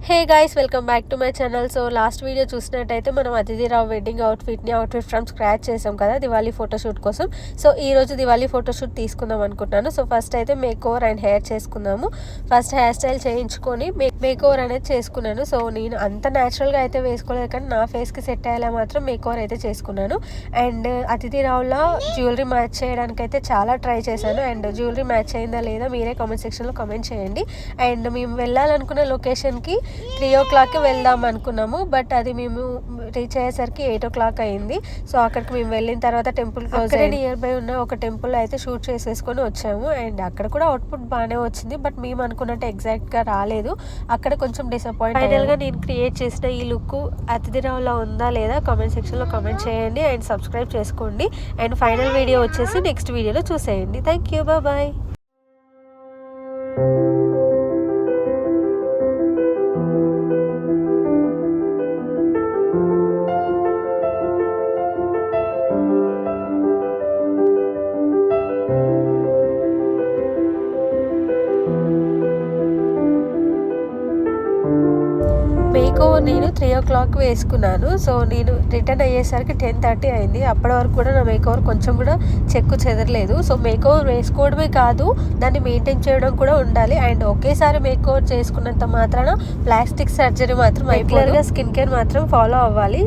Hey guys, welcome back to my channel. So last video చూసినట్టయితే మనం అతిథి రావు wedding outfit from scratch చేసాం కదా దివాళీ ఫోటోషూట్ కోసం. సో ఈ రోజు దివాళీ ఫోటోషూట్ తీసుకుందాం అనుకుంటున్నాను. సో ఫస్ట్ అయితే మేక్ ఓవర్ అండ్ హెయిర్ చేసుకుందాము. ఫస్ట్ హెయిర్ స్టైల్ చేయించుకొని మేక్ ఓవర్ అనేది చేసుకున్నాను. సో నేను అంత న్యాచురల్గా అయితే వేసుకోలేదు, కానీ నా ఫేస్కి సెట్ అయ్యేలా మాత్రం మేక్ ఓవర్ అయితే చేసుకున్నాను. అండ్ అతిథి రావులో జ్యువెలరీ మ్యాచ్ చేయడానికి అయితే చాలా ట్రై చేశాను. అండ్ జ్యువెలరీ మ్యాచ్ అయిందా లేదా మీరే కామెంట్ సెక్షన్లో కామెంట్ చేయండి. అండ్ మేము వెళ్ళాలనుకున్న లొకేషన్కి 3 o'clock వెళ్దాం అనుకున్నాము, బట్ అది మేము రీచ్ అయ్యేసరికి 8 o'clock అయింది. సో అక్కడికి మేము వెళ్ళిన తర్వాత టెంపుల్ క్లోజ్ నియర్ బై ఉన్న ఒక టెంపుల్ అయితే షూట్ చేసేసుకొని వచ్చాము. అండ్ అక్కడ కూడా అవుట్పుట్ బాగానే వచ్చింది, బట్ మేము అనుకున్నట్టు ఎగ్జాక్ట్గా రాలేదు. అక్కడ కొంచెం డిసప్పాయింట్. ఫైనల్గా నేను క్రియేట్ చేసిన ఈ లుక్ అతిథి రావులా ఉందా లేదా కామెంట్ సెక్షన్లో కామెంట్ చేయండి అండ్ సబ్స్క్రైబ్ చేసుకోండి. అండ్ ఫైనల్ వీడియో వచ్చేసి నెక్స్ట్ వీడియోలో చూసేయండి. Thank you, bye. Makeover నేను 3 o'clock వేసుకున్నాను. సో నేను రిటర్న్ అయ్యేసరికి 10:30 అయింది. అప్పటి వరకు కూడా నా మేక్ ఓవర్ కొంచెం కూడా చెక్కు చెదరలేదు. సో మేక్ ఓవర్ వేసుకోవడమే కాదు, దాన్ని మెయింటైన్ చేయడం కూడా ఉండాలి. అండ్ ఒకేసారి మేక్ ఓవర్ చేసుకున్నంత మాత్రాన ప్లాస్టిక్ సర్జరీ మాత్రం రెగ్యులర్గా స్కిన్ కేర్ మాత్రం ఫాలో అవ్వాలి.